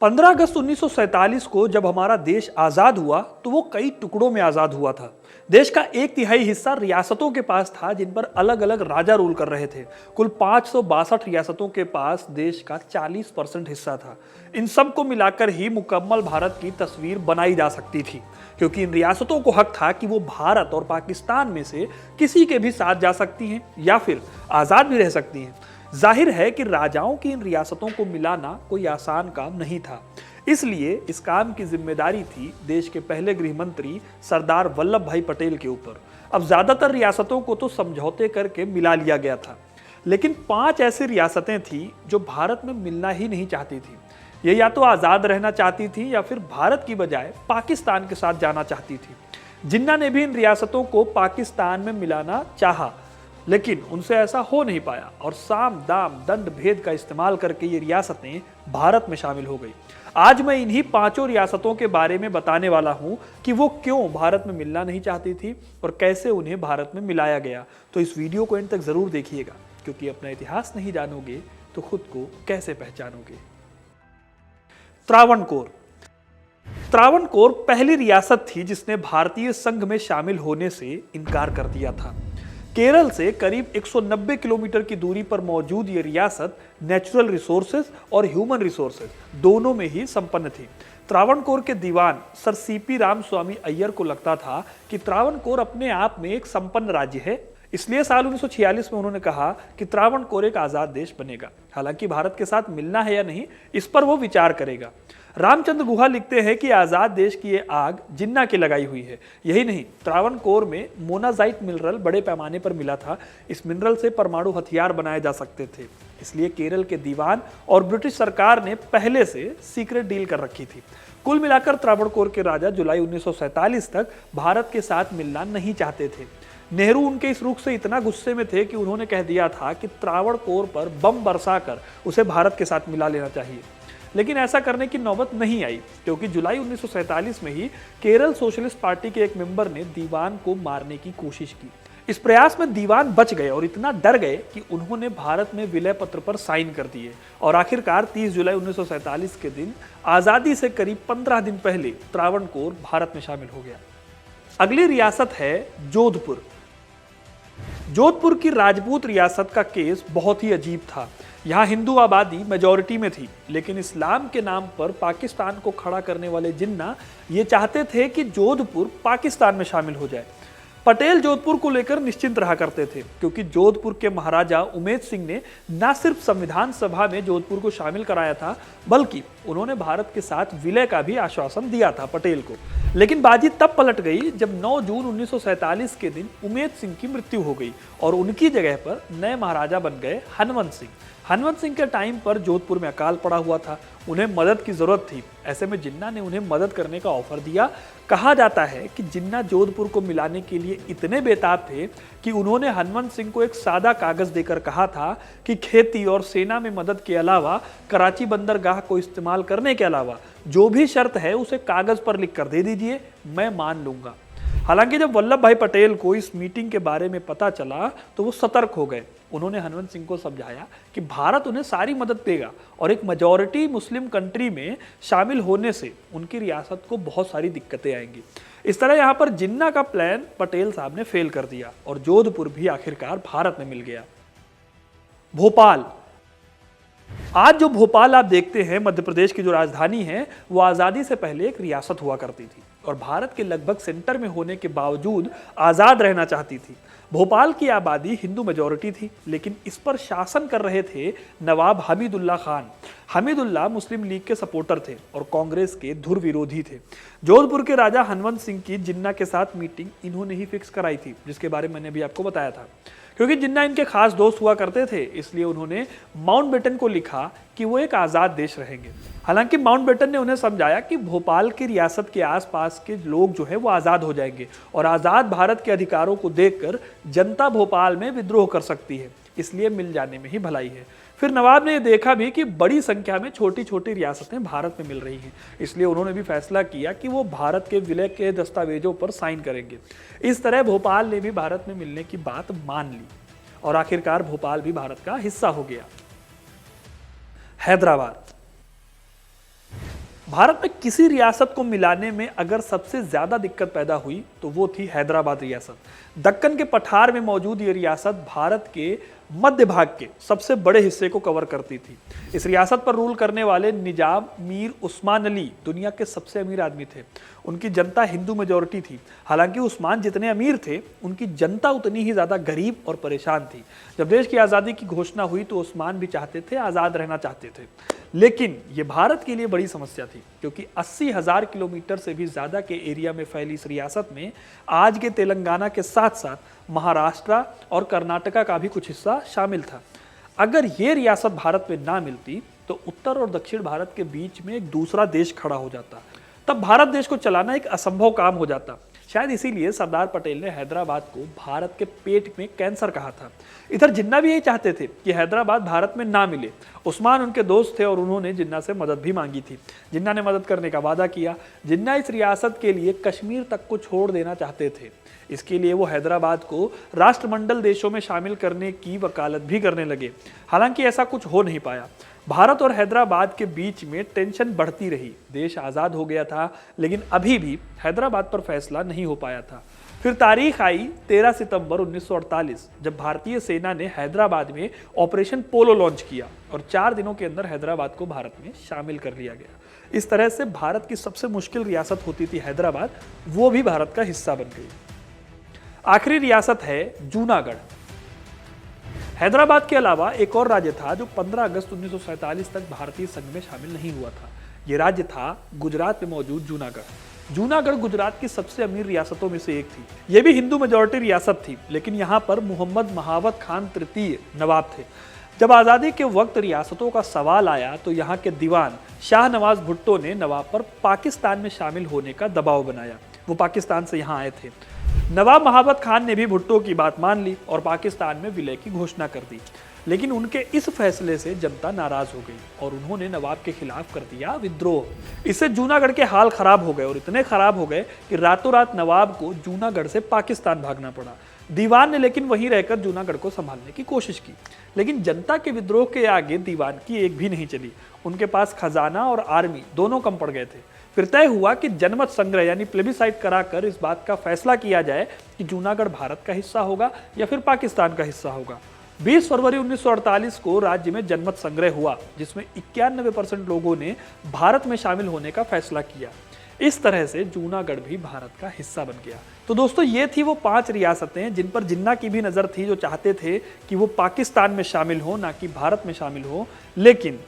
15 अगस्त 1947 को जब हमारा देश आज़ाद हुआ तो वो कई टुकड़ों में आज़ाद हुआ था। देश का 1/3 हिस्सा रियासतों के पास था जिन पर अलग अलग राजा रूल कर रहे थे। कुल 562 रियासतों के पास देश का 40% हिस्सा था। इन सब को मिलाकर ही मुकम्मल भारत की तस्वीर बनाई जा सकती थी, क्योंकि इन रियासतों को हक था कि वो भारत और पाकिस्तान में से किसी के भी साथ जा सकती हैं या फिर आज़ाद भी रह सकती हैं। जाहिर है कि राजाओं की इन रियासतों को मिलाना कोई आसान काम नहीं था, इसलिए इस काम की जिम्मेदारी थी देश के पहले गृह मंत्री सरदार वल्लभ भाई पटेल के ऊपर। अब ज्यादातर रियासतों को तो समझौते करके मिला लिया गया था, लेकिन 5 ऐसी रियासतें थी जो भारत में मिलना ही नहीं चाहती थी। ये या तो आज़ाद रहना चाहती थी या फिर भारत की बजाय पाकिस्तान के साथ जाना चाहती थी। जिन्ना ने भी इन रियासतों को पाकिस्तान में मिलाना चाहा, लेकिन उनसे ऐसा हो नहीं पाया और साम दाम दंड भेद का इस्तेमाल करके ये रियासतें भारत में शामिल हो गई। आज मैं इन्हीं 5 रियासतों के बारे में बताने वाला हूं कि वो क्यों भारत में मिलना नहीं चाहती थी और कैसे उन्हें भारत में मिलाया गया। तो इस वीडियो को एंड तक जरूर देखिएगा, क्योंकि अपना इतिहास नहीं जानोगे तो खुद को कैसे पहचानोगे। त्रावणकोर। त्रावणकोर पहली रियासत थी जिसने भारतीय संघ में शामिल होने से इनकार कर दिया था। केरल से करीब 190 किलोमीटर की दूरी पर मौजूद ये रियासत नेचुरल रिसोर्सेज और ह्यूमन रिसोर्सेज दोनों में ही संपन्न थी। त्रावणकोर के दीवान सर सीपी रामस्वामी अय्यर को लगता था कि त्रावणकोर अपने आप में एक संपन्न राज्य है, इसलिए साल 1946 में उन्होंने कहा कि त्रावणकोर एक आजाद देश बनेगा। हालांकि भारत के साथ मिलना है या नहीं, इस पर वो विचार करेगा। रामचंद्र गुहा लिखते हैं कि आजाद देश की ये आग जिन्ना की लगाई हुई है। यही नहीं, त्रावणकोर में मोनाजाइट मिनरल बड़े पैमाने पर मिला था। इस मिनरल से परमाणु हथियार बनाए जा सकते थे, इसलिए केरल के दीवान और ब्रिटिश सरकार ने पहले से सीक्रेट डील कर रखी थी। कुल मिलाकर त्रावणकोर के राजा जुलाई 1947 तक भारत के साथ मिलना नहीं चाहते थे। नेहरू उनके इस रुख से इतना गुस्से में थे कि उन्होंने कह दिया था कि त्रावणकोर पर बम बरसाकर उसे भारत के साथ मिला लेना चाहिए। लेकिन ऐसा करने की नौबत नहीं आई, क्योंकि जुलाई 1947 में ही केरल सोशलिस्ट पार्टी के एक मेंबर ने दीवान को मारने की कोशिश की। इस प्रयास में दीवान बच गए और इतना डर गए कि उन्होंने भारत में विलय पत्र पर साइन कर दिए और आखिरकार 30 जुलाई 1947 के दिन आज़ादी से करीब 15 दिन पहले त्रावणकोर भारत में शामिल हो गया। अगली रियासत है जोधपुर। जोधपुर की राजपूत रियासत का केस बहुत ही अजीब था। यहाँ हिंदू आबादी मेजॉरिटी में थी, लेकिन इस्लाम के नाम पर पाकिस्तान को खड़ा करने वाले जिन्ना ये चाहते थे कि जोधपुर पाकिस्तान में शामिल हो जाए। पटेल जोधपुर को लेकर निश्चिंत रहा करते थे, क्योंकि जोधपुर के महाराजा उमेद सिंह ने न सिर्फ संविधान सभा में जोधपुर को शामिल कराया था, बल्कि उन्होंने भारत के साथ विलय का भी आश्वासन दिया था पटेल को। लेकिन बाजी तब पलट गई जब 9 जून 1947 के दिन उमेद सिंह की मृत्यु हो गई और उनकी जगह पर नए महाराजा बन गए हनवंत सिंह। हनवंत सिंह के टाइम पर जोधपुर में अकाल पड़ा हुआ था, उन्हें मदद की जरूरत थी। ऐसे में जिन्ना ने उन्हें मदद करने का ऑफर दिया। कहा जाता है कि जिन्ना जोधपुर को मिलाने के लिए इतने बेताब थे कि उन्होंने हनवंत सिंह को एक सादा कागज देकर कहा था कि खेती और सेना में मदद के अलावा कराची बंदरगाह को इस्तेमाल करने के अलावा जो भी शर्त है उसे कागज पर लिख कर दे दीजिए, मैं मान लूंगा। हालांकि जब वल्लभ भाई पटेल को इस मीटिंग के बारे में पता चला तो वो सतर्क हो गए। उन्होंने हनवंत सिंह को समझाया कि भारत उन्हें सारी मदद देगा और एक मेजॉरिटी मुस्लिम कंट्री में शामिल होने से उनकी रियासत को बहुत सारी दिक्कतें आएंगी। इस तरह यहाँ पर जिन्ना का प्लान पटेल साहब ने फेल कर दिया और जोधपुर भी आखिरकार भारत में मिल गया। भोपाल। आज जो भोपाल आप देखते हैं, मध्य प्रदेश की जो राजधानी है, वो आज़ादी से पहले एक रियासत हुआ करती थी और भारत के लगभग सेंटर में होने के बावजूद आज़ाद रहना चाहती थी। भोपाल की आबादी हिंदू मेजॉरिटी थी, लेकिन इस पर शासन कर रहे थे नवाब हमीदुल्ला खान। हमीदुल्ला मुस्लिम लीग के सपोर्टर थे और कांग्रेस के धुर विरोधी थे। जोधपुर के राजा हनवंत सिंह की जिन्ना के साथ मीटिंग इन्होंने ही फिक्स कराई थी, जिसके बारे में मैंने अभी आपको बताया था। क्योंकि जिन्ना इनके खास दोस्त हुआ करते थे, इसलिए उन्होंने माउंटबेटन को लिखा कि वो एक आज़ाद देश रहेंगे। हालांकि माउंटबेटन ने उन्हें समझाया कि भोपाल की रियासत के आसपास के लोग जो है वो आज़ाद हो जाएंगे और आज़ाद भारत के अधिकारों को देखकर जनता भोपाल में विद्रोह कर सकती है, इसलिए मिल जाने में ही भलाई है। फिर नवाब ने यह देखा भी कि बड़ी संख्या में छोटी छोटी रियासतें भारत में मिल रही हैं, इसलिए उन्होंने भी फैसला किया कि वो भारत के विलय के दस्तावेजों पर साइन करेंगे। इस तरह भोपाल ने भी भारत में मिलने की बात मान ली और आखिरकार भोपाल भी भारत का हिस्सा हो गया। हैदराबाद। भारत में किसी रियासत को मिलाने में अगर सबसे ज्यादा दिक्कत पैदा हुई तो वो थी हैदराबाद रियासत। दक्कन के पठार में मौजूद ये रियासत भारत के मध्य भाग के सबसे बड़े हिस्से को कवर करती थी। इस रियासत पर रूल करने वाले निजाम मीर उस्मान अली दुनिया के सबसे अमीर आदमी थे। उनकी जनता हिंदू मेजॉरिटी थी। हालांकि उस्मान जितने अमीर थे, उनकी जनता उतनी ही ज्यादा गरीब और परेशान थी। जब देश की आज़ादी की घोषणा हुई तो उस्मान भी चाहते थे, आज़ाद रहना चाहते थे, लेकिन ये भारत के लिए बड़ी समस्या थी, क्योंकि 80,000 किलोमीटर से भी ज्यादा के एरिया में फैली इस रियासत में आज के तेलंगाना के साथ साथ महाराष्ट्र और कर्नाटका का भी कुछ हिस्सा शामिल था। अगर ये रियासत भारत में ना मिलती तो उत्तर और दक्षिण भारत के बीच में एक दूसरा देश खड़ा हो जाता। तब भारत देश को चलाना एक असंभव काम हो जाता। शायद इसीलिए सरदार पटेल ने हैदराबाद को भारत के पेट में कैंसर कहा था। इधर जिन्ना भी यही चाहते थे कि हैदराबाद भारत में ना मिले। उस्मान उनके दोस्त थे और उन्होंने जिन्ना से मदद भी मांगी थी। जिन्ना ने मदद करने का वादा किया। जिन्ना इस रियासत के लिए कश्मीर तक को छोड़ देना चाहते थे। इसके लिए वो हैदराबाद को राष्ट्रमंडल देशों में शामिल करने की वकालत भी करने लगे। हालांकि ऐसा कुछ हो नहीं पाया। भारत और हैदराबाद के बीच में टेंशन बढ़ती रही। देश आज़ाद हो गया था, लेकिन अभी भी हैदराबाद पर फैसला नहीं हो पाया था। फिर तारीख आई 13 सितंबर 1948, जब भारतीय सेना ने हैदराबाद में ऑपरेशन पोलो लॉन्च किया और 4 दिनों के अंदर हैदराबाद को भारत में शामिल कर लिया गया। इस तरह से भारत की सबसे मुश्किल रियासत होती थी हैदराबाद, वो भी भारत का हिस्सा बन गई। आखिरी रियासत है जूनागढ़। हैदराबाद के अलावा एक और राज्य था जो 15 अगस्त 1947 तक भारतीय संघ में शामिल नहीं हुआ था। यह राज्य था गुजरात में मौजूद जूनागढ़। जूनागढ़ गुजरात की सबसे अमीर रियासतों में से एक थी। यह भी हिंदू मेजॉरिटी रियासत थी, लेकिन यहाँ पर मोहम्मद महावत खान तृतीय नवाब थे। जब आज़ादी के वक्त रियासतों का सवाल आया तो यहाँ के दीवान शाह नवाज भुट्टो ने नवाब पर पाकिस्तान में शामिल होने का दबाव बनाया। वो पाकिस्तान से यहाँ आए थे। नवाब महावत खान ने भी भुट्टो की बात मान ली और पाकिस्तान में विलय की घोषणा कर दी। लेकिन उनके इस फैसले से जनता नाराज हो गई और उन्होंने नवाब के खिलाफ कर दिया विद्रोह। इससे जूनागढ़ के हाल खराब हो गए और इतने खराब हो गए कि रातों रात नवाब को जूनागढ़ से पाकिस्तान भागना पड़ा। दीवान ने लेकिन वहीं रहकर जूनागढ़ को संभालने की कोशिश की, लेकिन जनता के विद्रोह के आगे दीवान की एक भी नहीं चली। उनके पास खजाना और आर्मी दोनों कम पड़ गए थे। फिर तय हुआ कि जनमत संग्रह यानी प्लेबिसाइट कराकर इस बात का फैसला किया जाए कि जूनागढ़ भारत का हिस्सा होगा या फिर पाकिस्तान का हिस्सा होगा। 20 फरवरी 1948 को राज्य में जनमत संग्रह हुआ, जिसमें 91% लोगों ने भारत में शामिल होने का फैसला किया। इस तरह से जूनागढ़ भी भारत का हिस्सा बन गया। तो दोस्तों, ये थी वो 5 रियासतें जिन पर जिन्ना की भी नजर थी, जो चाहते थे कि वो पाकिस्तान में शामिल हो, ना कि भारत में शामिल हो। लेकिन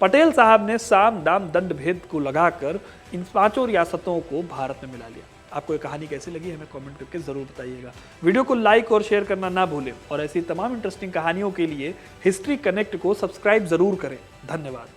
पटेल साहब ने साम दाम दंड भेद को लगाकर इन 5 रियासतों को भारत में मिला लिया। आपको ये कहानी कैसी लगी हमें कमेंट करके जरूर बताइएगा। वीडियो को लाइक और शेयर करना ना भूलें और ऐसी तमाम इंटरेस्टिंग कहानियों के लिए हिस्ट्री कनेक्ट को सब्सक्राइब जरूर करें। धन्यवाद।